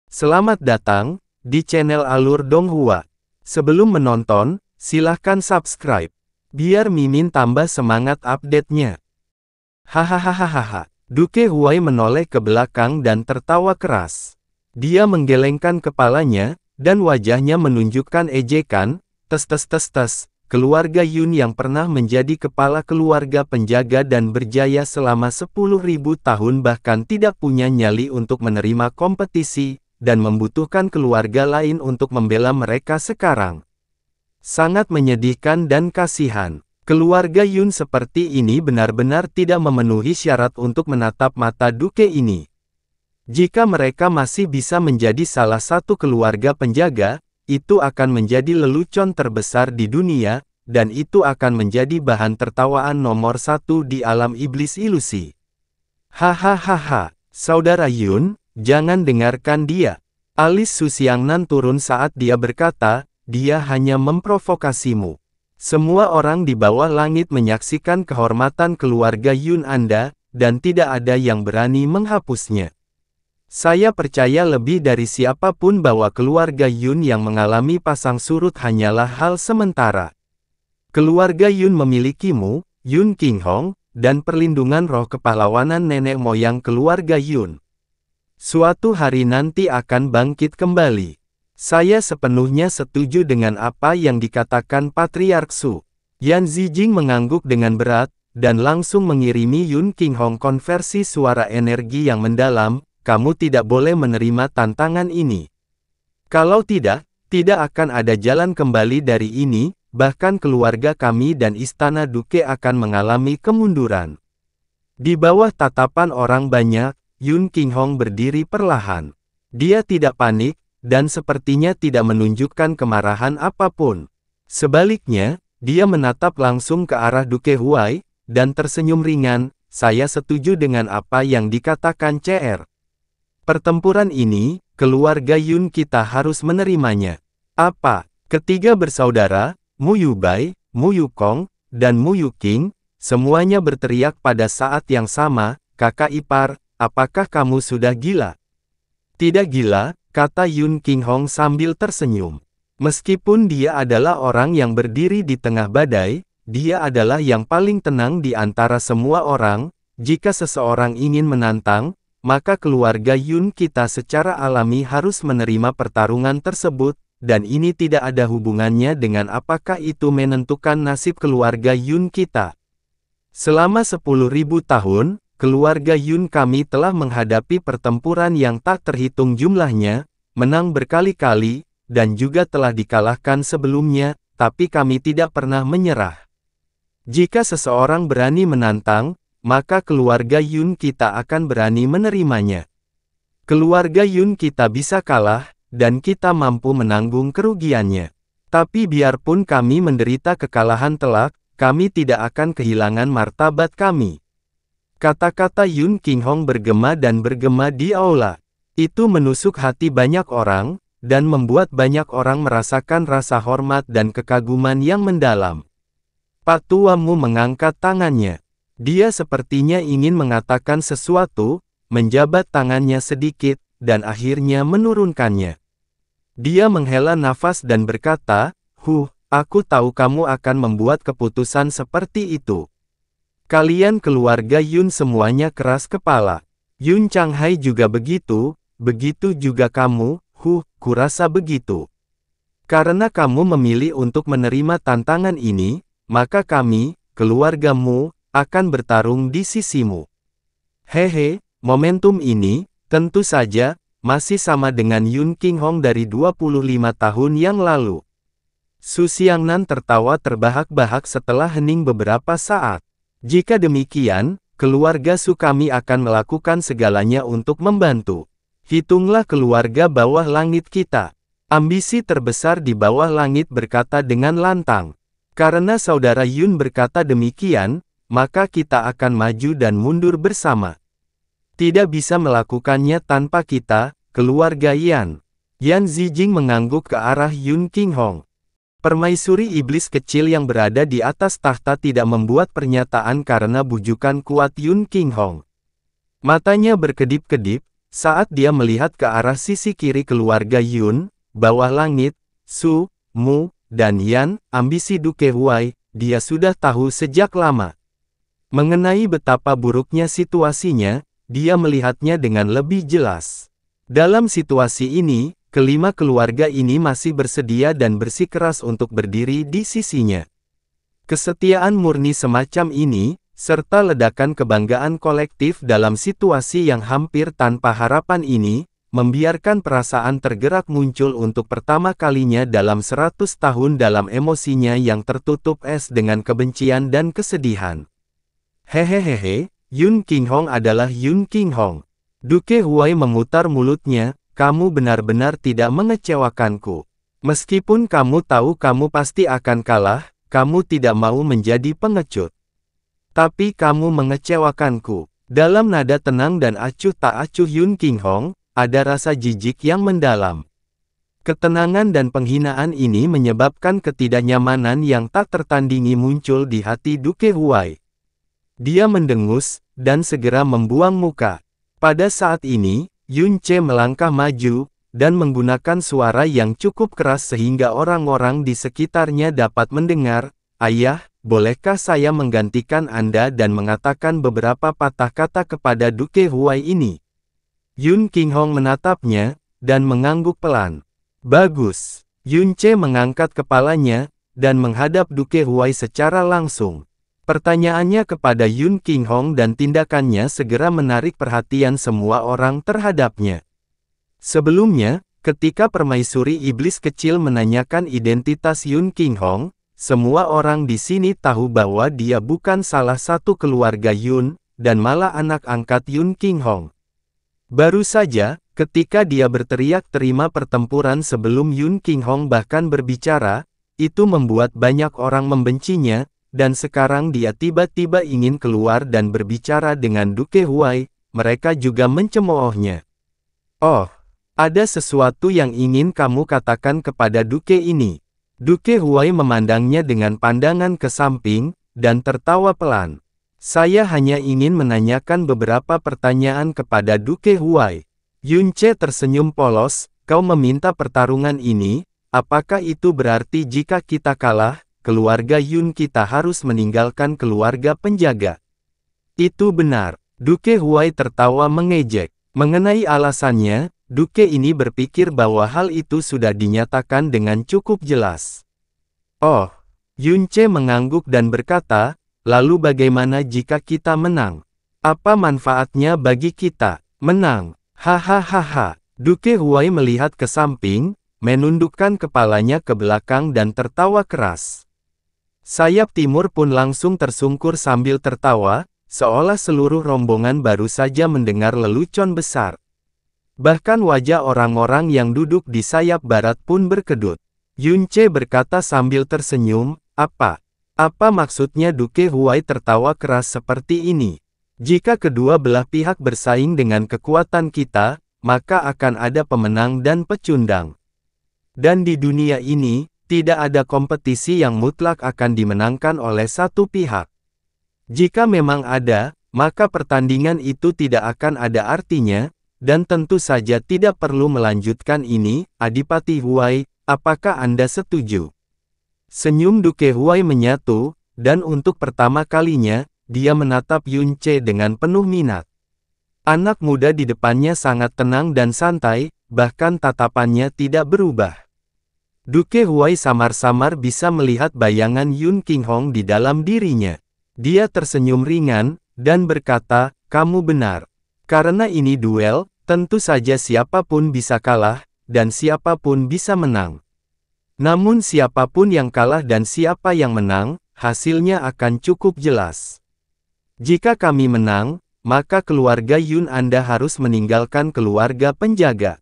Selamat datang di channel Alur Donghua. Sebelum menonton, silahkan subscribe, biar Mimin tambah semangat update-nya. Hahaha. Duke Huai menoleh ke belakang dan tertawa keras. Dia menggelengkan kepalanya, dan wajahnya menunjukkan ejekan. Tes. Keluarga Yun yang pernah menjadi kepala keluarga penjaga dan berjaya selama 10.000 tahun bahkan tidak punya nyali untuk menerima kompetisi, dan membutuhkan keluarga lain untuk membela mereka sekarang. Sangat menyedihkan dan kasihan. Keluarga Yun seperti ini benar-benar tidak memenuhi syarat untuk menatap mata Duke ini. Jika mereka masih bisa menjadi salah satu keluarga penjaga, itu akan menjadi lelucon terbesar di dunia, dan itu akan menjadi bahan tertawaan nomor satu di alam iblis ilusi. Hahaha, Saudara Yun, jangan dengarkan dia. Alis Su Xiangnan turun saat dia berkata, dia hanya memprovokasimu. Semua orang di bawah langit menyaksikan kehormatan keluarga Yun Anda, dan tidak ada yang berani menghapusnya. Saya percaya lebih dari siapapun bahwa keluarga Yun yang mengalami pasang surut hanyalah hal sementara. Keluarga Yun memilikimu, Yun Qinghong, dan perlindungan roh kepahlawanan nenek moyang keluarga Yun. Suatu hari nanti akan bangkit kembali. Saya sepenuhnya setuju dengan apa yang dikatakan Patriark Su. Yan Zijing mengangguk dengan berat, dan langsung mengirimi Yun Qinghong konversi suara energi yang mendalam. Kamu tidak boleh menerima tantangan ini. Kalau tidak akan ada jalan kembali dari ini, bahkan keluarga kami dan istana Duke akan mengalami kemunduran. Di bawah tatapan orang banyak, Yun Qinghong berdiri perlahan. Dia tidak panik, dan sepertinya tidak menunjukkan kemarahan apapun. Sebaliknya, dia menatap langsung ke arah Duke Huai, dan tersenyum ringan. Saya setuju dengan apa yang dikatakan CR. Pertempuran ini, keluarga Yun kita harus menerimanya. Apa? Ketiga bersaudara, Mu Yubai, Mu Yukong, dan Mu Yuqing, semuanya berteriak pada saat yang sama, kakak ipar, apakah kamu sudah gila? Tidak gila, kata Yun Qinghong sambil tersenyum. Meskipun dia adalah orang yang berdiri di tengah badai, dia adalah yang paling tenang di antara semua orang. Jika seseorang ingin menantang, maka keluarga Yun kita secara alami harus menerima pertarungan tersebut, dan ini tidak ada hubungannya dengan apakah itu menentukan nasib keluarga Yun kita. Selama 10.000 tahun, keluarga Yun kami telah menghadapi pertempuran yang tak terhitung jumlahnya, menang berkali-kali, dan juga telah dikalahkan sebelumnya, tapi kami tidak pernah menyerah. Jika seseorang berani menantang, maka keluarga Yun kita akan berani menerimanya. Keluarga Yun kita bisa kalah, dan kita mampu menanggung kerugiannya. Tapi biarpun kami menderita kekalahan telak, kami tidak akan kehilangan martabat kami. Kata-kata Yun Qinghong bergema dan bergema di aula. Itu menusuk hati banyak orang, dan membuat banyak orang merasakan rasa hormat dan kekaguman yang mendalam. Pak Tuamu mengangkat tangannya. Dia sepertinya ingin mengatakan sesuatu, menjabat tangannya sedikit, dan akhirnya menurunkannya. Dia menghela nafas dan berkata, aku tahu kamu akan membuat keputusan seperti itu. Kalian keluarga Yun semuanya keras kepala. Yun Changhai juga begitu juga kamu, kurasa begitu. Karena kamu memilih untuk menerima tantangan ini, maka kami, keluargamu, akan bertarung di sisimu. Hehe, momentum ini, tentu saja, masih sama dengan Yun Qinghong dari 25 tahun yang lalu. Su Xiangnan tertawa terbahak-bahak setelah hening beberapa saat. Jika demikian, keluarga Su kami akan melakukan segalanya untuk membantu. Hitunglah keluarga bawah langit kita. Ambisi terbesar di bawah langit berkata dengan lantang. Karena saudara Yun berkata demikian, maka kita akan maju dan mundur bersama. Tidak bisa melakukannya tanpa kita, keluarga Yan. Yan Zijing mengangguk ke arah Yun Qinghong. Permaisuri iblis kecil yang berada di atas tahta tidak membuat pernyataan karena bujukan kuat Yun Qinghong. Matanya berkedip-kedip, Saat dia melihat ke arah sisi kiri keluarga Yun, bawah langit, Su, Mu, dan Yan, ambisi Duke Huai, dia sudah tahu sejak lama. Mengenai betapa buruknya situasinya, dia melihatnya dengan lebih jelas. Dalam situasi ini, kelima keluarga ini masih bersedia dan bersikeras untuk berdiri di sisinya. Kesetiaan murni semacam ini, serta ledakan kebanggaan kolektif dalam situasi yang hampir tanpa harapan ini, membiarkan perasaan tergerak muncul untuk pertama kalinya dalam 100 tahun dalam emosinya yang tertutup es dengan kebencian dan kesedihan. Hehehehe, Yun Qinghong adalah Yun Qinghong. Duke Huai memutar mulutnya, kamu benar-benar tidak mengecewakanku. Meskipun kamu tahu kamu pasti akan kalah, kamu tidak mau menjadi pengecut. Tapi kamu mengecewakanku. Dalam nada tenang dan acuh tak acuh Yun Qinghong, ada rasa jijik yang mendalam. Ketenangan dan penghinaan ini menyebabkan ketidaknyamanan yang tak tertandingi muncul di hati Duke Huai. Dia mendengus, dan segera membuang muka. Pada saat ini, Yun Ce melangkah maju, dan menggunakan suara yang cukup keras sehingga orang-orang di sekitarnya dapat mendengar, "Ayah, bolehkah saya menggantikan Anda dan mengatakan beberapa patah kata kepada Duke Huai ini?" Yun Qinghong menatapnya, dan mengangguk pelan. Bagus. Yun Ce mengangkat kepalanya, dan menghadap Duke Huai secara langsung. Pertanyaannya kepada Yun Qinghong dan tindakannya segera menarik perhatian semua orang terhadapnya. Sebelumnya, ketika permaisuri iblis kecil menanyakan identitas Yun Qinghong, semua orang di sini tahu bahwa dia bukan salah satu keluarga Yun, dan malah anak angkat Yun Qinghong. Baru saja, ketika dia berteriak terima pertempuran sebelum Yun Qinghong bahkan berbicara, itu membuat banyak orang membencinya, dan sekarang dia tiba-tiba ingin keluar dan berbicara dengan Duke Huai, mereka juga mencemoohnya. Oh, ada sesuatu yang ingin kamu katakan kepada Duke ini. Duke Huai memandangnya dengan pandangan ke samping, dan tertawa pelan. Saya hanya ingin menanyakan beberapa pertanyaan kepada Duke Huai. Yun Ce tersenyum polos, kau meminta pertarungan ini, apakah itu berarti jika kita kalah, keluarga Yun kita harus meninggalkan keluarga penjaga? Itu benar. Duke Huai tertawa mengejek. Mengenai alasannya, Duke ini berpikir bahwa hal itu sudah dinyatakan dengan cukup jelas. Oh, Yun Ce mengangguk dan berkata, lalu bagaimana jika kita menang? Apa manfaatnya bagi kita? Menang. Hahaha. Duke Huai melihat ke samping, menundukkan kepalanya ke belakang dan tertawa keras. Sayap timur pun langsung tersungkur sambil tertawa, seolah seluruh rombongan baru saja mendengar lelucon besar. Bahkan wajah orang-orang yang duduk di sayap barat pun berkedut. Yun Ce berkata sambil tersenyum, apa maksudnya Duke Huai tertawa keras seperti ini? Jika kedua belah pihak bersaing dengan kekuatan kita, maka akan ada pemenang dan pecundang. Dan di dunia ini, tidak ada kompetisi yang mutlak akan dimenangkan oleh satu pihak. Jika memang ada, maka pertandingan itu tidak akan ada artinya, dan tentu saja tidak perlu melanjutkan ini. Adipati Huai, apakah Anda setuju? Senyum Duke Huai menyatu, dan untuk pertama kalinya, dia menatap Yun Ce dengan penuh minat. Anak muda di depannya sangat tenang dan santai, bahkan tatapannya tidak berubah. Duke Huai samar-samar bisa melihat bayangan Yun Qinghong di dalam dirinya. Dia tersenyum ringan, dan berkata, kamu benar. Karena ini duel, tentu saja siapapun bisa kalah, dan siapapun bisa menang. Namun siapapun yang kalah dan siapa yang menang, hasilnya akan cukup jelas. Jika kami menang, maka keluarga Yun Anda harus meninggalkan keluarga penjaga.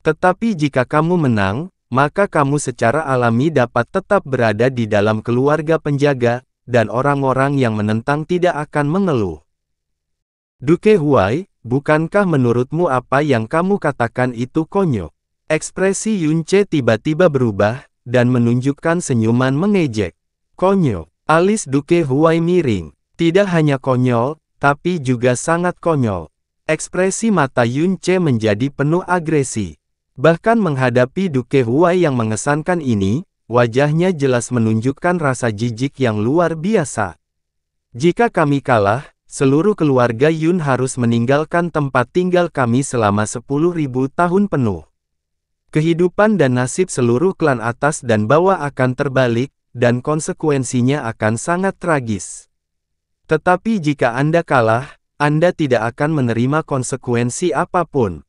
Tetapi jika kamu menang, maka kamu secara alami dapat tetap berada di dalam keluarga penjaga, dan orang-orang yang menentang tidak akan mengeluh. Duke Huai, bukankah menurutmu apa yang kamu katakan itu konyol? Ekspresi Yun Ce tiba-tiba berubah, dan menunjukkan senyuman mengejek. Konyol. Alis Duke Huai miring. Tidak hanya konyol, tapi juga sangat konyol. Ekspresi mata Yun Ce menjadi penuh agresi. Bahkan menghadapi Duke Huai yang mengesankan ini, wajahnya jelas menunjukkan rasa jijik yang luar biasa. Jika kami kalah, seluruh keluarga Yun harus meninggalkan tempat tinggal kami selama 10.000 tahun penuh. Kehidupan dan nasib seluruh klan atas dan bawah akan terbalik, dan konsekuensinya akan sangat tragis. Tetapi jika Anda kalah, Anda tidak akan menerima konsekuensi apapun.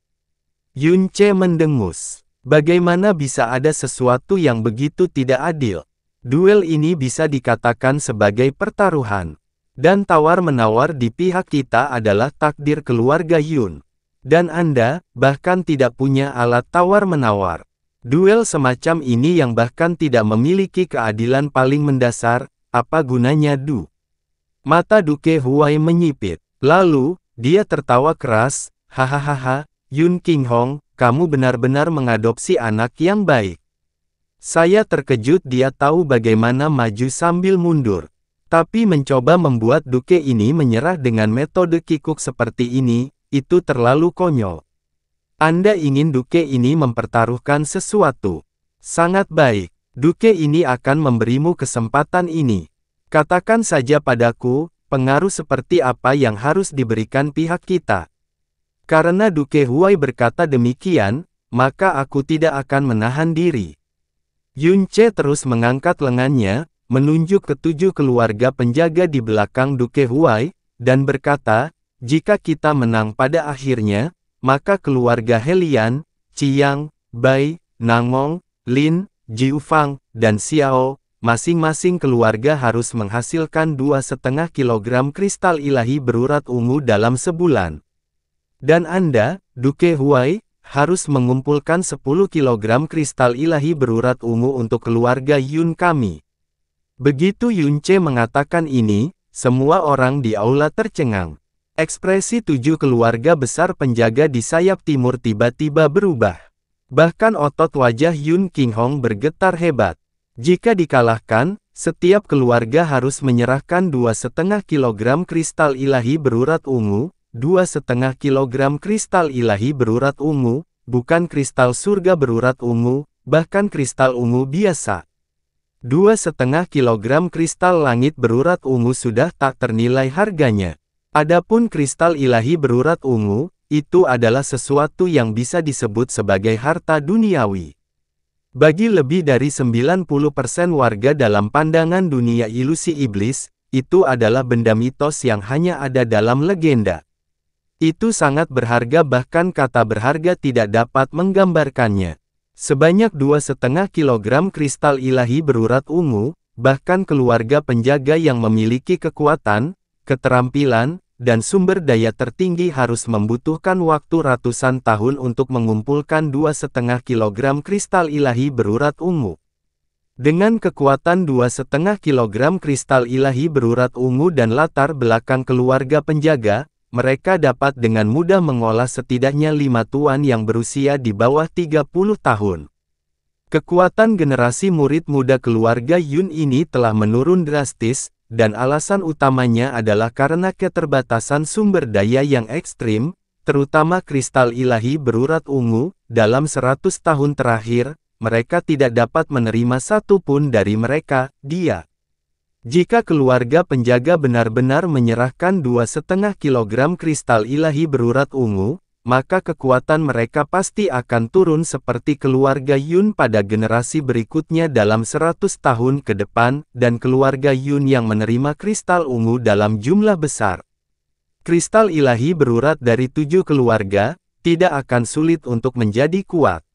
Yun Ce mendengus. Bagaimana bisa ada sesuatu yang begitu tidak adil? Duel ini bisa dikatakan sebagai pertaruhan. Dan tawar-menawar di pihak kita adalah takdir keluarga Yun. Dan Anda, bahkan tidak punya alat tawar-menawar. Duel semacam ini yang bahkan tidak memiliki keadilan paling mendasar, apa gunanya Mata Duke Huai menyipit. Lalu, dia tertawa keras, hahaha, Yun Qinghong, kamu benar-benar mengadopsi anak yang baik. Saya terkejut dia tahu bagaimana maju sambil mundur. Tapi mencoba membuat Duke ini menyerah dengan metode kikuk seperti ini, itu terlalu konyol. Anda ingin Duke ini mempertaruhkan sesuatu. Sangat baik, Duke ini akan memberimu kesempatan ini. Katakan saja padaku, pengaruh seperti apa yang harus diberikan pihak kita. Karena Duke Huai berkata demikian, maka aku tidak akan menahan diri. Yun Ce terus mengangkat lengannya, menunjuk ke 7 keluarga penjaga di belakang Duke Huai, dan berkata, jika kita menang pada akhirnya, maka keluarga Helian, Chiang, Bai, Nangong, Lin, Jiufang, dan Xiao, masing-masing keluarga harus menghasilkan 2,5 kg kristal ilahi berurat ungu dalam sebulan. Dan Anda, Duke Huai, harus mengumpulkan 10 kg kristal ilahi berurat ungu untuk keluarga Yun kami. Begitu Yun Ce mengatakan ini, semua orang di aula tercengang. Ekspresi 7 keluarga besar penjaga di sayap timur tiba-tiba berubah. Bahkan otot wajah Yun Qinghong bergetar hebat. Jika dikalahkan, setiap keluarga harus menyerahkan 2,5 kg kristal ilahi berurat ungu, 2,5 kg kristal ilahi berurat ungu, bukan kristal surga berurat ungu, bahkan kristal ungu biasa. 2,5 kg kristal langit berurat ungu sudah tak ternilai harganya. Adapun kristal ilahi berurat ungu, itu adalah sesuatu yang bisa disebut sebagai harta duniawi. Bagi lebih dari 90% warga dalam pandangan dunia ilusi iblis, itu adalah benda mitos yang hanya ada dalam legenda. Itu sangat berharga bahkan kata berharga tidak dapat menggambarkannya. Sebanyak 2,5 kg kristal ilahi berurat ungu, bahkan keluarga penjaga yang memiliki kekuatan, keterampilan, dan sumber daya tertinggi harus membutuhkan waktu ratusan tahun untuk mengumpulkan 2,5 kg kristal ilahi berurat ungu. Dengan kekuatan 2,5 kg kristal ilahi berurat ungu dan latar belakang keluarga penjaga, mereka dapat dengan mudah mengolah setidaknya 5 tuan yang berusia di bawah 30 tahun. Kekuatan generasi murid muda keluarga Yun ini telah menurun drastis, dan alasan utamanya adalah karena keterbatasan sumber daya yang ekstrim, terutama kristal ilahi berurat ungu. Dalam 100 tahun terakhir, mereka tidak dapat menerima satu pun dari mereka, Jika keluarga penjaga benar-benar menyerahkan 2,5 kg kristal ilahi berurat ungu, maka kekuatan mereka pasti akan turun seperti keluarga Yun pada generasi berikutnya dalam 100 tahun ke depan, dan keluarga Yun yang menerima kristal ungu dalam jumlah besar. Kristal ilahi berurat dari 7 keluarga, tidak akan sulit untuk menjadi kuat.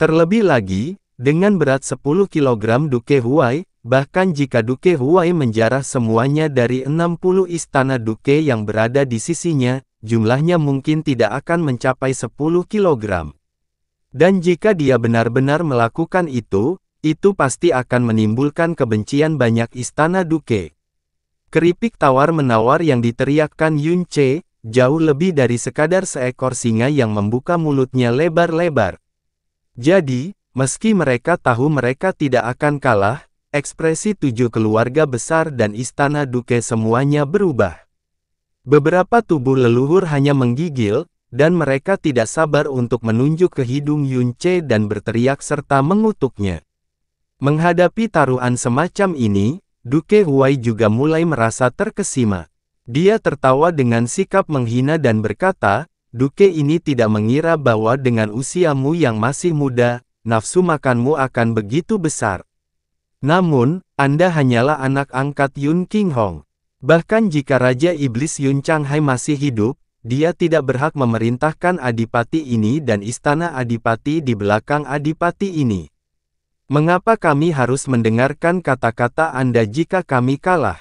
Terlebih lagi, dengan berat 10 kg Duke Huai, bahkan jika Duke Huai menjarah semuanya dari 60 istana Duke yang berada di sisinya, jumlahnya mungkin tidak akan mencapai 10 kg. Dan jika dia benar-benar melakukan itu pasti akan menimbulkan kebencian banyak istana Duke. Keripik tawar-menawar yang diteriakkan Yun Ce, jauh lebih dari sekadar seekor singa yang membuka mulutnya lebar-lebar. Jadi, meski mereka tahu mereka tidak akan kalah, ekspresi 7 keluarga besar dan istana Duke semuanya berubah. Beberapa tubuh leluhur hanya menggigil, dan mereka tidak sabar untuk menunjuk ke hidung Yun Ce dan berteriak serta mengutuknya. Menghadapi taruhan semacam ini, Duke Huai juga mulai merasa terkesima. Dia tertawa dengan sikap menghina dan berkata, "Duke ini tidak mengira bahwa dengan usiamu yang masih muda, nafsu makanmu akan begitu besar. Namun, Anda hanyalah anak angkat Yun Qinghong. Bahkan jika Raja Iblis Yun Changhai masih hidup, dia tidak berhak memerintahkan adipati ini dan istana adipati di belakang adipati ini. Mengapa kami harus mendengarkan kata-kata Anda jika kami kalah?"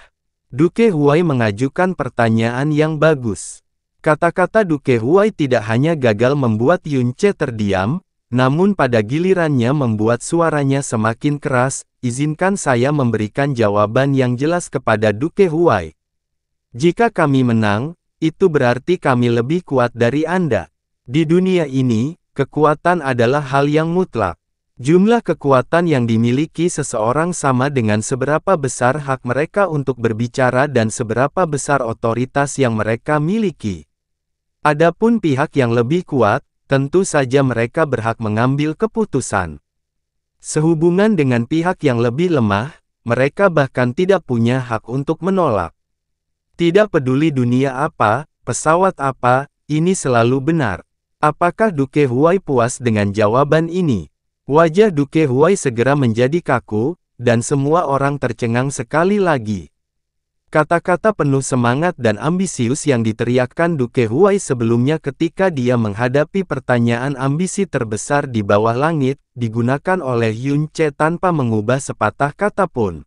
Duke Huai mengajukan pertanyaan yang bagus. Kata-kata Duke Huai tidak hanya gagal membuat Yun Ce terdiam, namun pada gilirannya membuat suaranya semakin keras. "Izinkan saya memberikan jawaban yang jelas kepada Duke Huai. Jika kami menang, itu berarti kami lebih kuat dari Anda. Di dunia ini, kekuatan adalah hal yang mutlak. Jumlah kekuatan yang dimiliki seseorang sama dengan seberapa besar hak mereka untuk berbicara dan seberapa besar otoritas yang mereka miliki. Adapun pihak yang lebih kuat, tentu saja mereka berhak mengambil keputusan. Sehubungan dengan pihak yang lebih lemah, mereka bahkan tidak punya hak untuk menolak. Tidak peduli dunia apa, pesawat apa, ini selalu benar." Apakah Duke Huai puas dengan jawaban ini? Wajah Duke Huai segera menjadi kaku, dan semua orang tercengang sekali lagi. Kata-kata penuh semangat dan ambisius yang diteriakkan Duke Huai sebelumnya ketika dia menghadapi pertanyaan ambisi terbesar di bawah langit, digunakan oleh Yun Ce tanpa mengubah sepatah kata pun.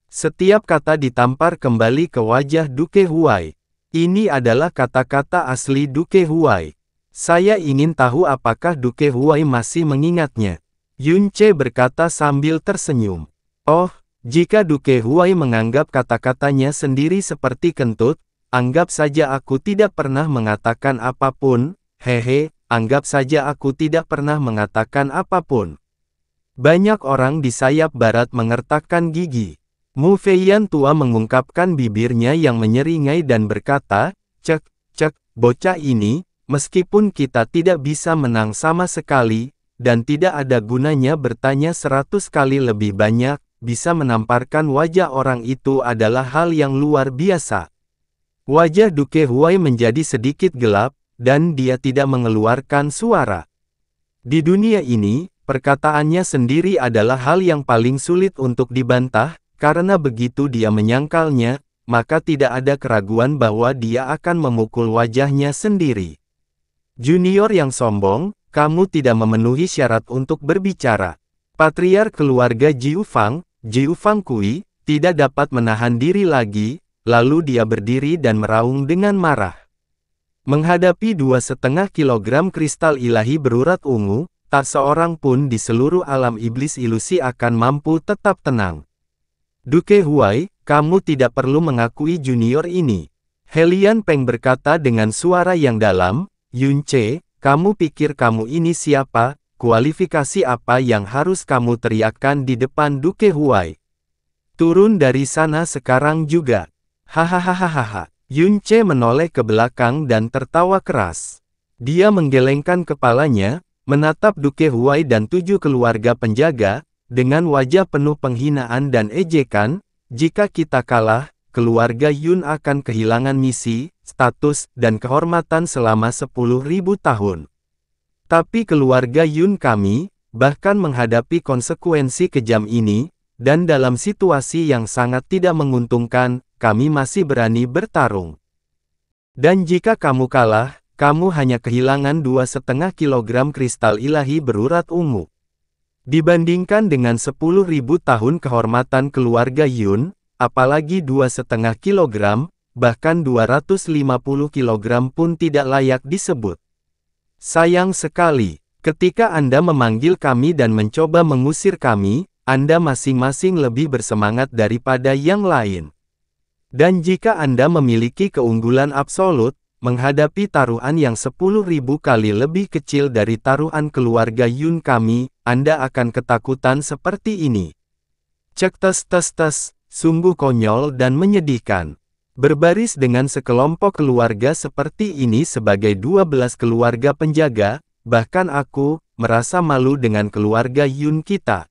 Setiap kata ditampar kembali ke wajah Duke Huai. Ini adalah kata-kata asli Duke Huai. "Saya ingin tahu apakah Duke Huai masih mengingatnya," Yun Ce berkata sambil tersenyum. "Oh, jika Duke Huai menganggap kata-katanya sendiri seperti kentut, anggap saja aku tidak pernah mengatakan apapun. Hehe, anggap saja aku tidak pernah mengatakan apapun." Banyak orang di sayap barat mengertakkan gigi. Mu Feiyan tua mengungkapkan bibirnya yang menyeringai dan berkata, "Cek, bocah ini, meskipun kita tidak bisa menang sama sekali, dan tidak ada gunanya bertanya 100 kali lebih banyak, bisa menamparkan wajah orang itu adalah hal yang luar biasa." Wajah Duke Huai menjadi sedikit gelap, dan dia tidak mengeluarkan suara. Di dunia ini, perkataannya sendiri adalah hal yang paling sulit untuk dibantah, karena begitu dia menyangkalnya, maka tidak ada keraguan bahwa dia akan memukul wajahnya sendiri. "Junior yang sombong, kamu tidak memenuhi syarat untuk berbicara." Patriark keluarga Jiu Fang Kui, tidak dapat menahan diri lagi, lalu dia berdiri dan meraung dengan marah. Menghadapi 2,5 kilogram kristal ilahi berurat ungu, tak seorang pun di seluruh alam iblis ilusi akan mampu tetap tenang. "Duke Huai, kamu tidak perlu mengakui junior ini," Helian Peng berkata dengan suara yang dalam. "Yun Ce, kamu pikir kamu ini siapa? Kualifikasi apa yang harus kamu teriakkan di depan Duke Huai? Turun dari sana sekarang juga." Hahaha. Yun Ce menoleh ke belakang dan tertawa keras. Dia menggelengkan kepalanya, menatap Duke Huai dan 7 keluarga penjaga, dengan wajah penuh penghinaan dan ejekan. "Jika kita kalah, keluarga Yun akan kehilangan misi, status, dan kehormatan selama 10.000 tahun. Tapi keluarga Yun kami, bahkan menghadapi konsekuensi kejam ini, dan dalam situasi yang sangat tidak menguntungkan, kami masih berani bertarung. Dan jika kamu kalah, kamu hanya kehilangan 2,5 kilogram kristal ilahi berurat ungu. Dibandingkan dengan 10.000 tahun kehormatan keluarga Yun, apalagi 2,5 kilogram, bahkan 250 kilogram pun tidak layak disebut. Sayang sekali, ketika Anda memanggil kami dan mencoba mengusir kami, Anda masing-masing lebih bersemangat daripada yang lain. Dan jika Anda memiliki keunggulan absolut, menghadapi taruhan yang 10.000 kali lebih kecil dari taruhan keluarga Yun kami, Anda akan ketakutan seperti ini. Cek tes, sungguh konyol dan menyedihkan. Berbaris dengan sekelompok keluarga seperti ini sebagai 12 keluarga penjaga, bahkan aku merasa malu dengan keluarga Yun kita.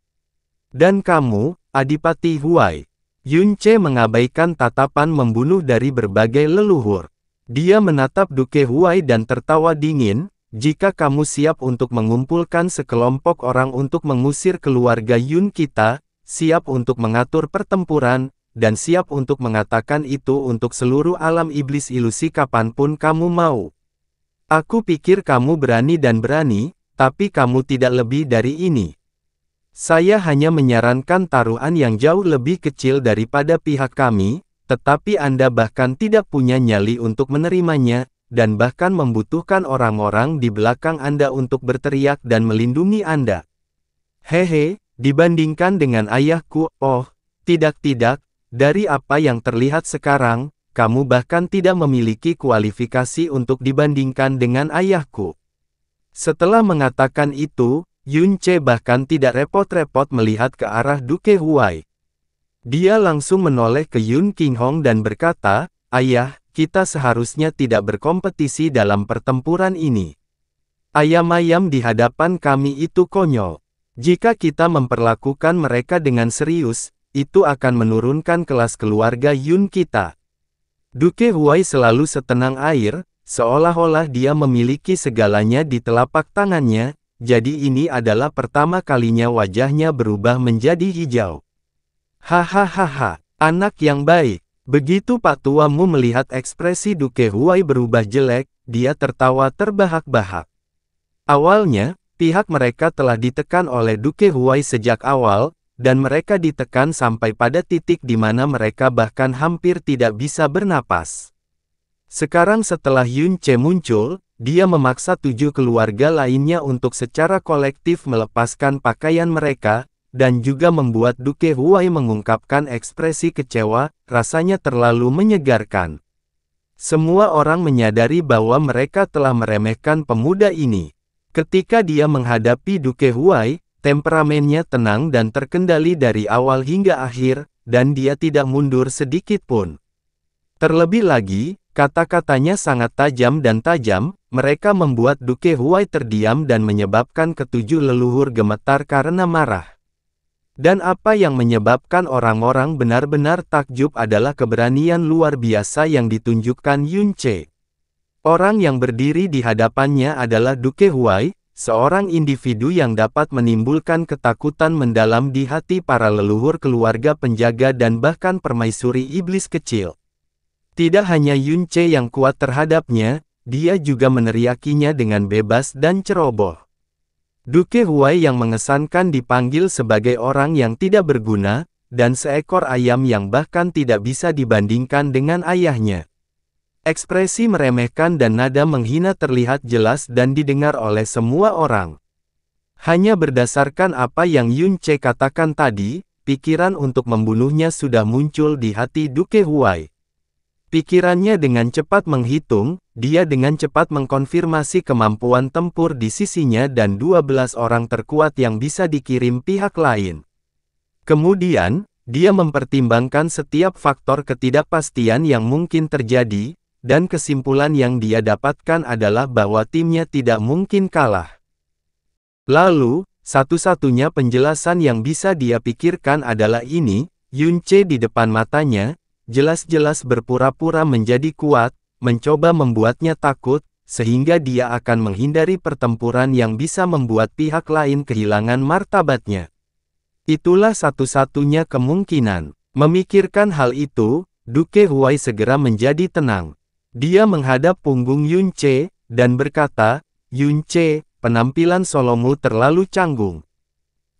Dan kamu, Adipati Huai. Yunce mengabaikan tatapan membunuh dari berbagai leluhur. Dia menatap Duke Huai dan tertawa dingin, jika kamu siap untuk mengumpulkan sekelompok orang untuk mengusir keluarga Yun kita, siap untuk mengatur pertempuran, dan siap untuk mengatakan itu untuk seluruh alam iblis ilusi kapanpun kamu mau. Aku pikir kamu berani dan berani, tapi kamu tidak lebih dari ini. Saya hanya menyarankan taruhan yang jauh lebih kecil daripada pihak kami, tetapi Anda bahkan tidak punya nyali untuk menerimanya, dan bahkan membutuhkan orang-orang di belakang Anda untuk berteriak dan melindungi Anda. Hehe, dibandingkan dengan ayahku, oh, tidak. Dari apa yang terlihat sekarang, kamu bahkan tidak memiliki kualifikasi untuk dibandingkan dengan ayahku. Setelah mengatakan itu, Yunce bahkan tidak repot-repot melihat ke arah Duke Huai. Dia langsung menoleh ke Yun Qinghong dan berkata, "Ayah, kita seharusnya tidak berkompetisi dalam pertempuran ini. Ayam-ayam di hadapan kami itu konyol. Jika kita memperlakukan mereka dengan serius, itu akan menurunkan kelas keluarga Yun kita." Duke Huai selalu setenang air, seolah-olah dia memiliki segalanya di telapak tangannya, jadi ini adalah pertama kalinya wajahnya berubah menjadi hijau. Hahaha, anak yang baik. Begitu Pak Tuamu melihat ekspresi Duke Huai berubah jelek, dia tertawa terbahak-bahak. Awalnya, pihak mereka telah ditekan oleh Duke Huai sejak awal, dan mereka ditekan sampai pada titik di mana mereka bahkan hampir tidak bisa bernapas. Sekarang setelah Yunce muncul, dia memaksa 7 keluarga lainnya untuk secara kolektif melepaskan pakaian mereka, dan juga membuat Duke Huai mengungkapkan ekspresi kecewa, rasanya terlalu menyegarkan. Semua orang menyadari bahwa mereka telah meremehkan pemuda ini. Ketika dia menghadapi Duke Huai, temperamennya tenang dan terkendali dari awal hingga akhir, dan dia tidak mundur sedikit pun. Terlebih lagi, kata-katanya sangat tajam, mereka membuat Duke Huai terdiam dan menyebabkan ketujuh leluhur gemetar karena marah. Dan apa yang menyebabkan orang-orang benar-benar takjub adalah keberanian luar biasa yang ditunjukkan Yunce. Orang yang berdiri di hadapannya adalah Duke Huai, seorang individu yang dapat menimbulkan ketakutan mendalam di hati para leluhur keluarga penjaga dan bahkan permaisuri iblis kecil. Tidak hanya Yunce yang kuat terhadapnya, dia juga meneriakinya dengan bebas dan ceroboh. Duke Huai yang mengesankan dipanggil sebagai orang yang tidak berguna, dan seekor ayam yang bahkan tidak bisa dibandingkan dengan ayahnya. Ekspresi meremehkan dan nada menghina terlihat jelas dan didengar oleh semua orang. Hanya berdasarkan apa yang Yunce katakan tadi, pikiran untuk membunuhnya sudah muncul di hati Duke Huai. Pikirannya dengan cepat menghitung, dia dengan cepat mengkonfirmasi kemampuan tempur di sisinya dan 12 orang terkuat yang bisa dikirim pihak lain. Kemudian, dia mempertimbangkan setiap faktor ketidakpastian yang mungkin terjadi, dan kesimpulan yang dia dapatkan adalah bahwa timnya tidak mungkin kalah. Lalu, satu-satunya penjelasan yang bisa dia pikirkan adalah ini, Yunce di depan matanya, jelas-jelas berpura-pura menjadi kuat, mencoba membuatnya takut, sehingga dia akan menghindari pertempuran yang bisa membuat pihak lain kehilangan martabatnya. Itulah satu-satunya kemungkinan. Memikirkan hal itu, Duke Huai segera menjadi tenang. Dia menghadap punggung Yunce, dan berkata, "Yunce, penampilan solomu terlalu canggung.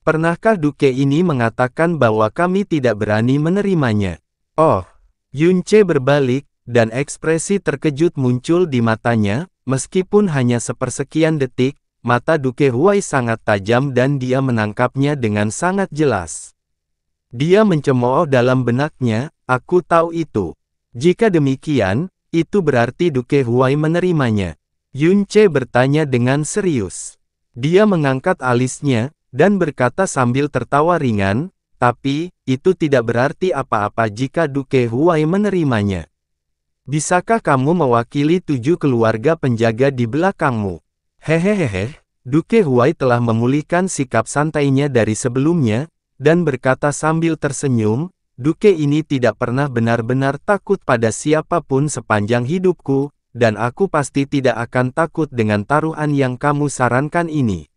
Pernahkah Duke ini mengatakan bahwa kami tidak berani menerimanya?" Oh, Yunce berbalik, dan ekspresi terkejut muncul di matanya, meskipun hanya sepersekian detik, mata Duke Huai sangat tajam dan dia menangkapnya dengan sangat jelas. Dia mencemooh dalam benaknya, "Aku tahu itu. Jika demikian, itu berarti Duke Huai menerimanya." Yunce bertanya dengan serius. Dia mengangkat alisnya, dan berkata sambil tertawa ringan, "Tapi, itu tidak berarti apa-apa jika Duke Huai menerimanya. Bisakah kamu mewakili 7 keluarga penjaga di belakangmu? Hehehehe, Duke Huai telah memulihkan sikap santainya dari sebelumnya, dan berkata sambil tersenyum, Duke ini tidak pernah benar-benar takut pada siapapun sepanjang hidupku, dan aku pasti tidak akan takut dengan taruhan yang kamu sarankan ini.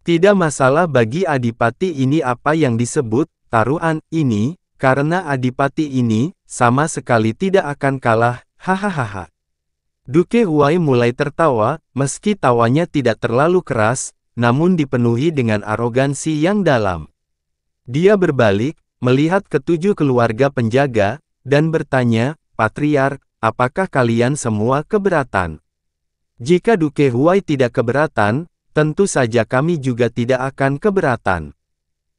Tidak masalah bagi adipati ini apa yang disebut taruhan ini, karena adipati ini sama sekali tidak akan kalah, hahaha. Duke Huai mulai tertawa, meski tawanya tidak terlalu keras, namun dipenuhi dengan arogansi yang dalam. Dia berbalik, melihat ketujuh keluarga penjaga, dan bertanya, Patriark, apakah kalian semua keberatan? Jika Duke Huai tidak keberatan, tentu saja kami juga tidak akan keberatan.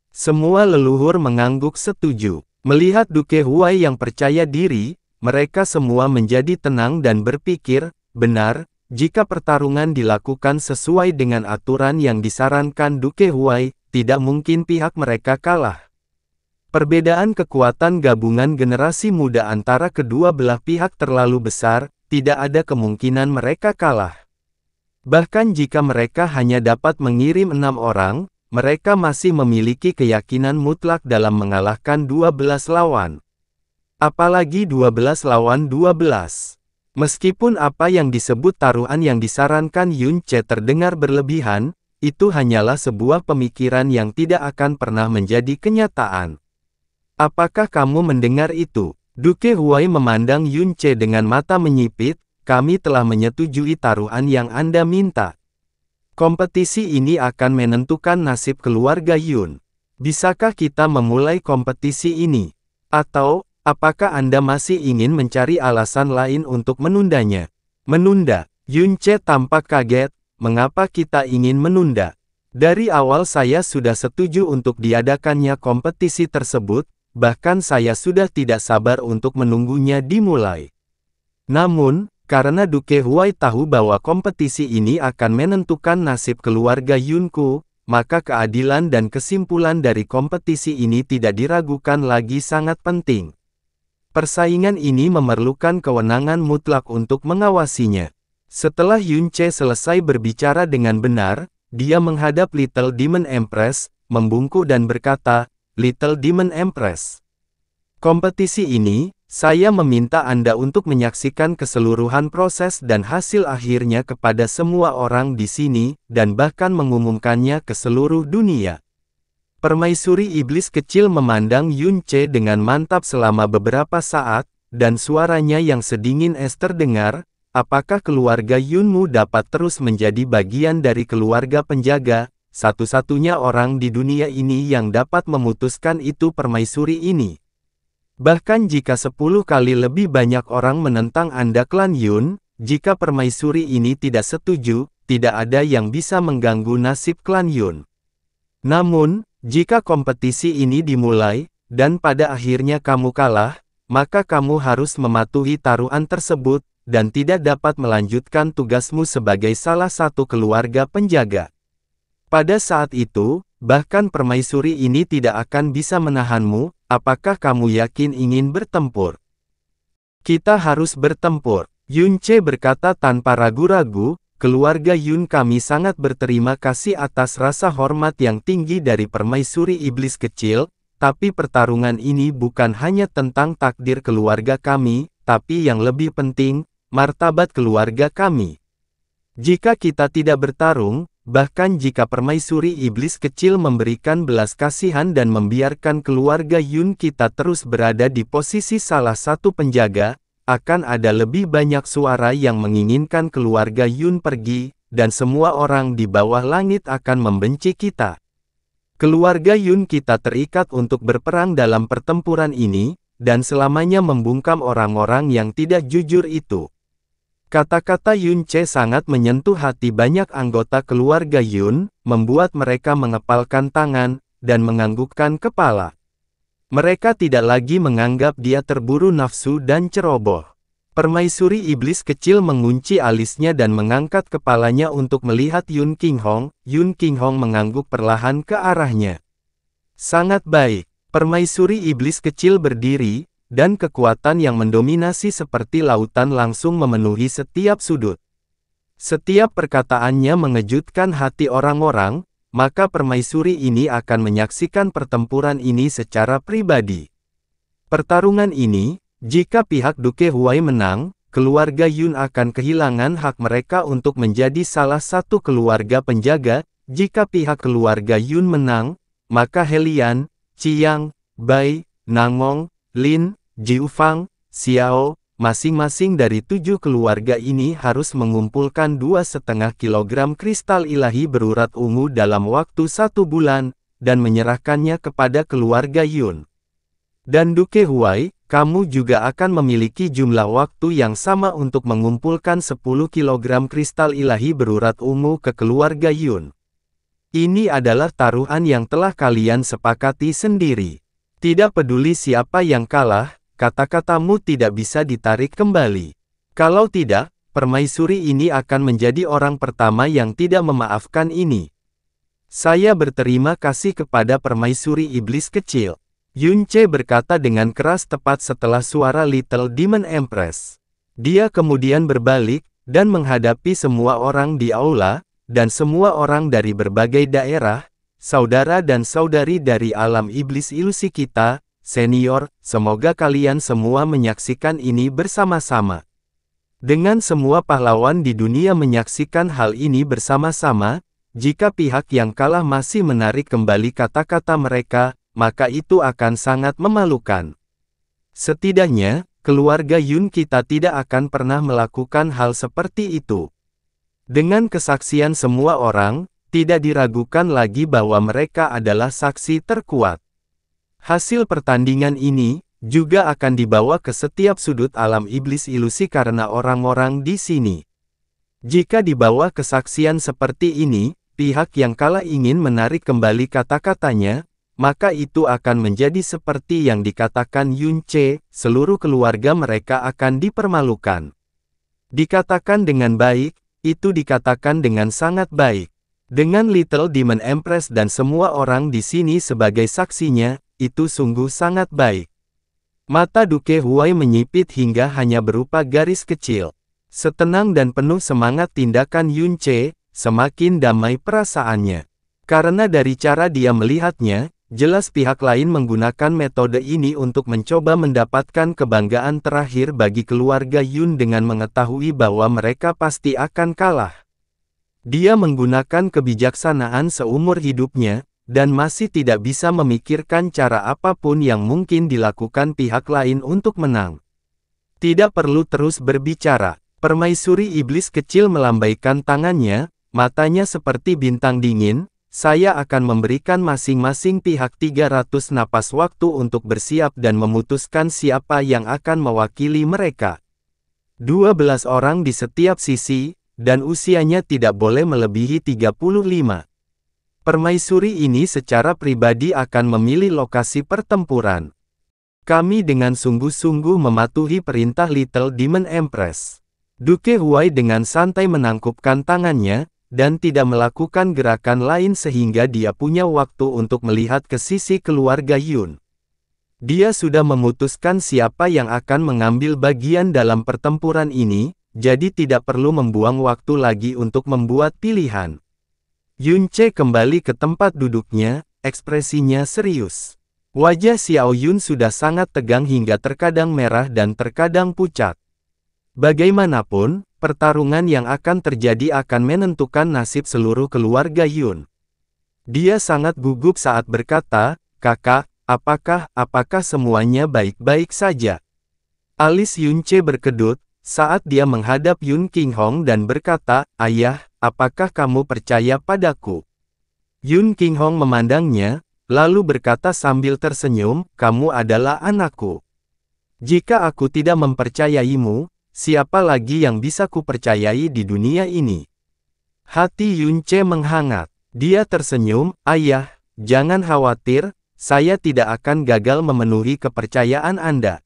Semua leluhur mengangguk setuju. Melihat Duke Huai yang percaya diri, mereka semua menjadi tenang dan berpikir, benar, jika pertarungan dilakukan sesuai dengan aturan yang disarankan Duke Huai, tidak mungkin pihak mereka kalah. Perbedaan kekuatan gabungan generasi muda antara kedua belah pihak terlalu besar, tidak ada kemungkinan mereka kalah. Bahkan jika mereka hanya dapat mengirim 6 orang, mereka masih memiliki keyakinan mutlak dalam mengalahkan 12 lawan. Apalagi 12 lawan 12. Meskipun apa yang disebut taruhan yang disarankan Yun Ce terdengar berlebihan, itu hanyalah sebuah pemikiran yang tidak akan pernah menjadi kenyataan. Apakah kamu mendengar itu? Duke Huai memandang Yun Ce dengan mata menyipit. Kami telah menyetujui taruhan yang Anda minta. Kompetisi ini akan menentukan nasib keluarga Yun. Bisakah kita memulai kompetisi ini? Atau, apakah Anda masih ingin mencari alasan lain untuk menundanya? Menunda. Yun Ce tampak kaget, mengapa kita ingin menunda? Dari awal saya sudah setuju untuk diadakannya kompetisi tersebut, bahkan saya sudah tidak sabar untuk menunggunya dimulai. Namun, karena Duke Huai tahu bahwa kompetisi ini akan menentukan nasib keluarga Yunku, maka keadilan dan kesimpulan dari kompetisi ini tidak diragukan lagi sangat penting. Persaingan ini memerlukan kewenangan mutlak untuk mengawasinya. Setelah Yun Ce selesai berbicara dengan benar, dia menghadap Little Demon Empress, membungkuk dan berkata, Little Demon Empress. Kompetisi ini, saya meminta Anda untuk menyaksikan keseluruhan proses dan hasil akhirnya kepada semua orang di sini, dan bahkan mengumumkannya ke seluruh dunia. Permaisuri iblis kecil memandang Yun Ce dengan mantap selama beberapa saat, dan suaranya yang sedingin es terdengar, apakah keluarga Yunmu dapat terus menjadi bagian dari keluarga penjaga, satu-satunya orang di dunia ini yang dapat memutuskan itu permaisuri ini. Bahkan jika 10 kali lebih banyak orang menentang Anda klan Yun, jika permaisuri ini tidak setuju, tidak ada yang bisa mengganggu nasib klan Yun. Namun, jika kompetisi ini dimulai, dan pada akhirnya kamu kalah, maka kamu harus mematuhi taruhan tersebut, dan tidak dapat melanjutkan tugasmu sebagai salah satu keluarga penjaga. Pada saat itu, bahkan permaisuri ini tidak akan bisa menahanmu. Apakah kamu yakin ingin bertempur? Kita harus bertempur. Yun Ce berkata tanpa ragu-ragu, keluarga Yun kami sangat berterima kasih atas rasa hormat yang tinggi dari permaisuri iblis kecil, tapi pertarungan ini bukan hanya tentang takdir keluarga kami, tapi yang lebih penting, martabat keluarga kami. Jika kita tidak bertarung, bahkan jika permaisuri iblis kecil memberikan belas kasihan dan membiarkan keluarga Yun kita terus berada di posisi salah satu penjaga, akan ada lebih banyak suara yang menginginkan keluarga Yun pergi, dan semua orang di bawah langit akan membenci kita. Keluarga Yun kita terikat untuk berperang dalam pertempuran ini, dan selamanya membungkam orang-orang yang tidak jujur itu. Kata-kata Yun Ce sangat menyentuh hati banyak anggota keluarga Yun, membuat mereka mengepalkan tangan, dan menganggukkan kepala. Mereka tidak lagi menganggap dia terburu nafsu dan ceroboh. Permaisuri iblis kecil mengunci alisnya dan mengangkat kepalanya untuk melihat Yun Qinghong. Yun Qinghong mengangguk perlahan ke arahnya. Sangat baik. Permaisuri iblis kecil berdiri, dan kekuatan yang mendominasi seperti lautan langsung memenuhi setiap sudut. Setiap perkataannya mengejutkan hati orang-orang, maka permaisuri ini akan menyaksikan pertempuran ini secara pribadi. Pertarungan ini, jika pihak Duke Huai menang, keluarga Yun akan kehilangan hak mereka untuk menjadi salah satu keluarga penjaga. Jika pihak keluarga Yun menang, maka Helian, Chiang, Bai, Nangong, Lin, Jiufang, Xiao, masing-masing dari 7 keluarga ini harus mengumpulkan 2,5 kilogram kristal ilahi berurat ungu dalam waktu 1 bulan, dan menyerahkannya kepada keluarga Yun. Dan Duke Huai, kamu juga akan memiliki jumlah waktu yang sama untuk mengumpulkan 10 kilogram kristal ilahi berurat ungu ke keluarga Yun. Ini adalah taruhan yang telah kalian sepakati sendiri. Tidak peduli siapa yang kalah, kata-katamu tidak bisa ditarik kembali. Kalau tidak, permaisuri ini akan menjadi orang pertama yang tidak memaafkan ini. Saya berterima kasih kepada permaisuri iblis kecil. Yun Ce berkata dengan keras tepat setelah suara Little Demon Empress. Dia kemudian berbalik, dan menghadapi semua orang di aula, dan semua orang dari berbagai daerah, saudara dan saudari dari alam iblis ilusi kita, senior, semoga kalian semua menyaksikan ini bersama-sama. Dengan semua pahlawan di dunia menyaksikan hal ini bersama-sama, jika pihak yang kalah masih menarik kembali kata-kata mereka, maka itu akan sangat memalukan. Setidaknya, keluarga Yun kita tidak akan pernah melakukan hal seperti itu. Dengan kesaksian semua orang, tidak diragukan lagi bahwa mereka adalah saksi terkuat. Hasil pertandingan ini juga akan dibawa ke setiap sudut alam iblis ilusi karena orang-orang di sini. Jika dibawa kesaksian seperti ini, pihak yang kalah ingin menarik kembali kata-katanya, maka itu akan menjadi seperti yang dikatakan Yun Ce, seluruh keluarga mereka akan dipermalukan. Dikatakan dengan baik, itu dikatakan dengan sangat baik. Dengan Little Demon Empress dan semua orang di sini sebagai saksinya, itu sungguh sangat baik. Mata Duke Huai menyipit hingga hanya berupa garis kecil. Setenang dan penuh semangat tindakan Yun Ce, semakin damai perasaannya. Karena dari cara dia melihatnya, jelas pihak lain menggunakan metode ini untuk mencoba mendapatkan kebanggaan terakhir bagi keluarga Yun dengan mengetahui bahwa mereka pasti akan kalah. Dia menggunakan kebijaksanaan seumur hidupnya, dan masih tidak bisa memikirkan cara apapun yang mungkin dilakukan pihak lain untuk menang. Tidak perlu terus berbicara. Permaisuri iblis kecil melambaikan tangannya, matanya seperti bintang dingin. Saya akan memberikan masing-masing pihak 300 napas waktu untuk bersiap dan memutuskan siapa yang akan mewakili mereka. 12 orang di setiap sisi, dan usianya tidak boleh melebihi 35. Permaisuri ini secara pribadi akan memilih lokasi pertempuran. Kami dengan sungguh-sungguh mematuhi perintah Little Demon Empress. Duke Huai dengan santai menangkupkan tangannya, dan tidak melakukan gerakan lain sehingga dia punya waktu untuk melihat ke sisi keluarga Yun. Dia sudah memutuskan siapa yang akan mengambil bagian dalam pertempuran ini, jadi tidak perlu membuang waktu lagi untuk membuat pilihan. Yun Ce kembali ke tempat duduknya, ekspresinya serius. Wajah Xiao Yun sudah sangat tegang hingga terkadang merah dan terkadang pucat. Bagaimanapun, pertarungan yang akan terjadi akan menentukan nasib seluruh keluarga Yun. Dia sangat gugup saat berkata, "Kakak, apakah semuanya baik-baik saja?" Alis Yun Ce berkedut, saat dia menghadap Yun Qinghong dan berkata, "Ayah, apakah kamu percaya padaku?" Yun Qinghong memandangnya, lalu berkata sambil tersenyum, "Kamu adalah anakku. Jika aku tidak mempercayaimu, siapa lagi yang bisa kupercayai di dunia ini?" Hati Yun Ce menghangat. Dia tersenyum, "Ayah, jangan khawatir, saya tidak akan gagal memenuhi kepercayaan Anda."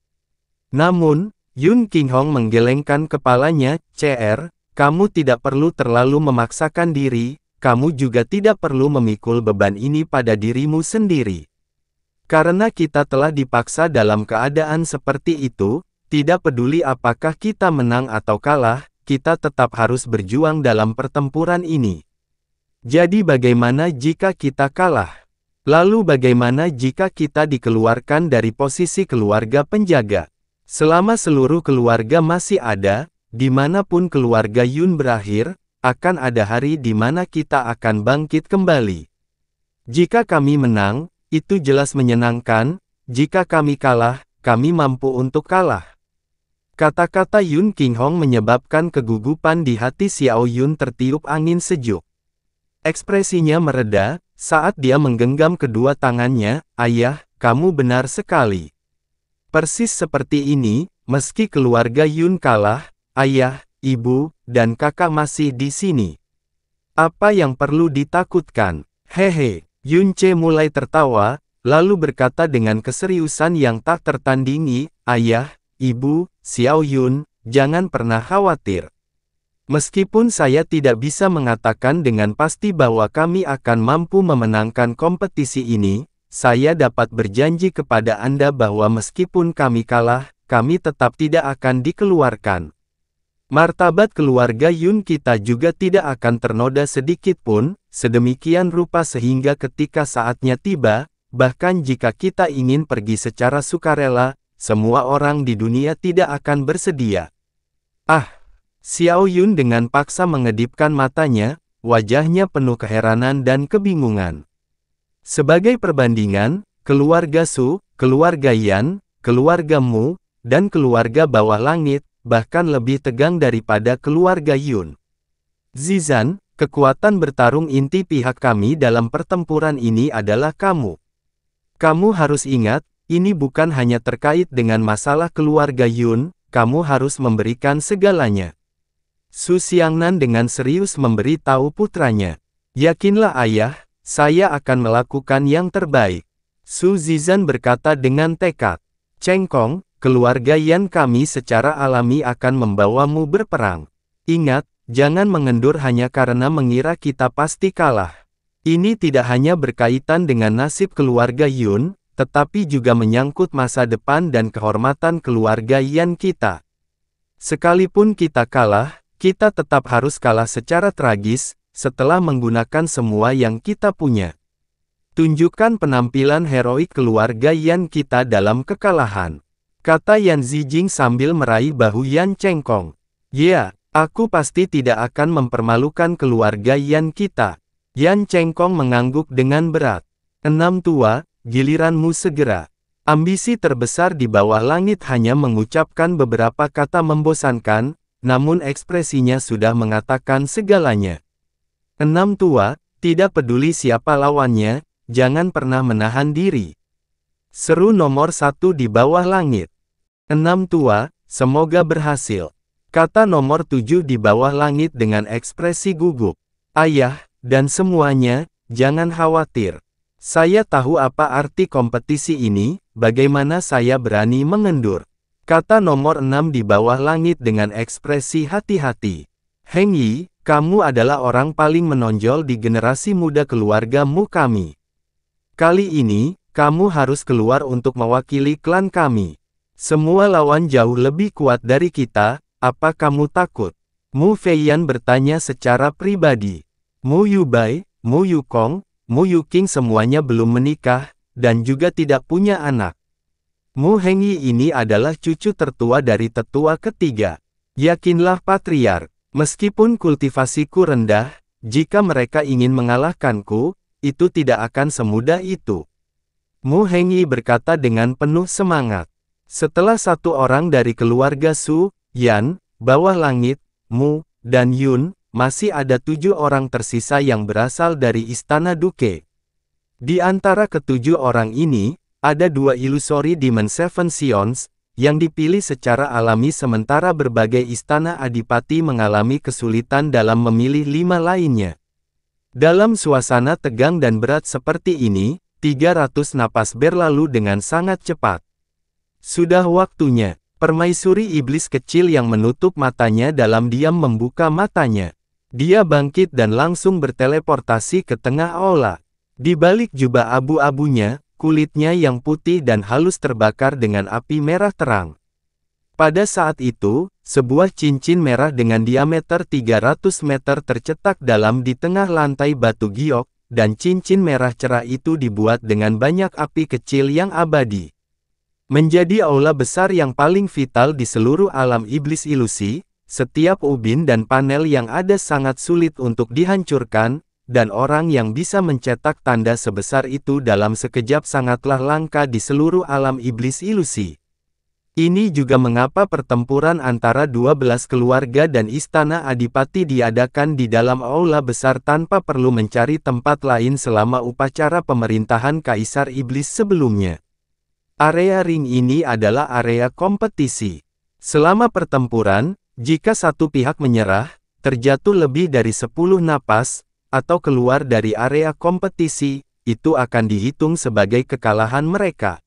Namun, Yun Qinghong menggelengkan kepalanya, "CR, kamu tidak perlu terlalu memaksakan diri, kamu juga tidak perlu memikul beban ini pada dirimu sendiri. Karena kita telah dipaksa dalam keadaan seperti itu, tidak peduli apakah kita menang atau kalah, kita tetap harus berjuang dalam pertempuran ini. Jadi bagaimana jika kita kalah? Lalu bagaimana jika kita dikeluarkan dari posisi keluarga penjaga? Selama seluruh keluarga masih ada, dimanapun keluarga Yun berakhir, akan ada hari di mana kita akan bangkit kembali. Jika kami menang, itu jelas menyenangkan, jika kami kalah, kami mampu untuk kalah. Kata-kata Yun Qinghong menyebabkan kegugupan di hati Xiao Yun tertiup angin sejuk. Ekspresinya mereda, saat dia menggenggam kedua tangannya, "Ayah, kamu benar sekali. Persis seperti ini, meski keluarga Yun kalah, ayah, ibu, dan kakak masih di sini. Apa yang perlu ditakutkan?" Hehe. Yun Ce mulai tertawa, lalu berkata dengan keseriusan yang tak tertandingi, "Ayah, ibu, Xiao Yun, jangan pernah khawatir. Meskipun saya tidak bisa mengatakan dengan pasti bahwa kami akan mampu memenangkan kompetisi ini, saya dapat berjanji kepada Anda bahwa meskipun kami kalah, kami tetap tidak akan dikeluarkan. Martabat keluarga Yun kita juga tidak akan ternoda sedikit pun, sedemikian rupa sehingga ketika saatnya tiba, bahkan jika kita ingin pergi secara sukarela, semua orang di dunia tidak akan bersedia." "Ah!" Xiao Yun dengan paksa mengedipkan matanya, wajahnya penuh keheranan dan kebingungan. Sebagai perbandingan, keluarga Su, keluarga Yan, keluarga Mu, dan keluarga Bawah Langit, bahkan lebih tegang daripada keluarga Yun. "Zizan, kekuatan bertarung inti pihak kami dalam pertempuran ini adalah kamu. Kamu harus ingat, ini bukan hanya terkait dengan masalah keluarga Yun, kamu harus memberikan segalanya." Su Xiangnan dengan serius memberitahu putranya. "Yakinlah ayah, saya akan melakukan yang terbaik." Su Zizan berkata dengan tekad. "Cheng Kong, keluarga Yan kami secara alami akan membawamu berperang. Ingat, jangan mengendur hanya karena mengira kita pasti kalah. Ini tidak hanya berkaitan dengan nasib keluarga Yun, tetapi juga menyangkut masa depan dan kehormatan keluarga Yan kita. Sekalipun kita kalah, kita tetap harus kalah secara tragis, setelah menggunakan semua yang kita punya. Tunjukkan penampilan heroik keluarga Yan kita dalam kekalahan," kata Yan Zijing sambil meraih bahu Yan Chengkong. "Ya, aku pasti tidak akan mempermalukan keluarga Yan kita." Yan Chengkong mengangguk dengan berat. "Enam tua, giliranmu segera." Ambisi terbesar di bawah langit hanya mengucapkan beberapa kata membosankan, namun ekspresinya sudah mengatakan segalanya. "Enam tua, tidak peduli siapa lawannya, jangan pernah menahan diri," seru nomor 1 di bawah langit. "Enam tua, semoga berhasil," kata nomor 7 di bawah langit dengan ekspresi gugup. "Ayah, dan semuanya, jangan khawatir. Saya tahu apa arti kompetisi ini, bagaimana saya berani mengendur," kata nomor 6 di bawah langit dengan ekspresi hati-hati. "Heng Yi, kamu adalah orang paling menonjol di generasi muda keluargamu kami. Kali ini, kamu harus keluar untuk mewakili klan kami. Semua lawan jauh lebih kuat dari kita, apa kamu takut?" Mu Feiyan bertanya secara pribadi. Mu Yubai, Mu Yukong, Mu Yuqing semuanya belum menikah, dan juga tidak punya anak. Mu Hengyi ini adalah cucu tertua dari tetua ketiga. Yakinlah patriark, meskipun kultivasiku rendah, jika mereka ingin mengalahkanku, itu tidak akan semudah itu. Mu Hengyi berkata dengan penuh semangat. Setelah satu orang dari keluarga Su, Yan, Bawah Langit, Mu, dan Yun, masih ada 7 orang tersisa yang berasal dari Istana Duke. Di antara ketujuh orang ini, ada 2 Illusory Demon Seven Sions, yang dipilih secara alami sementara berbagai istana adipati mengalami kesulitan dalam memilih 5 lainnya. Dalam suasana tegang dan berat seperti ini, 300 napas berlalu dengan sangat cepat. Sudah waktunya, permaisuri iblis kecil yang menutup matanya dalam diam membuka matanya. Dia bangkit dan langsung berteleportasi ke tengah aula. Di balik jubah abu-abunya, kulitnya yang putih dan halus terbakar dengan api merah terang. Pada saat itu, sebuah cincin merah dengan diameter 300 meter tercetak dalam di tengah lantai batu giok, dan cincin merah cerah itu dibuat dengan banyak api kecil yang abadi. Menjadi aula besar yang paling vital di seluruh alam iblis ilusi, setiap ubin dan panel yang ada sangat sulit untuk dihancurkan, dan orang yang bisa mencetak tanda sebesar itu dalam sekejap sangatlah langka di seluruh alam iblis ilusi. Ini juga mengapa pertempuran antara 12 keluarga dan istana adipati diadakan di dalam aula besar tanpa perlu mencari tempat lain selama upacara pemerintahan Kaisar Iblis sebelumnya. Area ring ini adalah area kompetisi. Selama pertempuran, jika satu pihak menyerah, terjatuh lebih dari 10 napas, atau keluar dari area kompetisi, itu akan dihitung sebagai kekalahan mereka.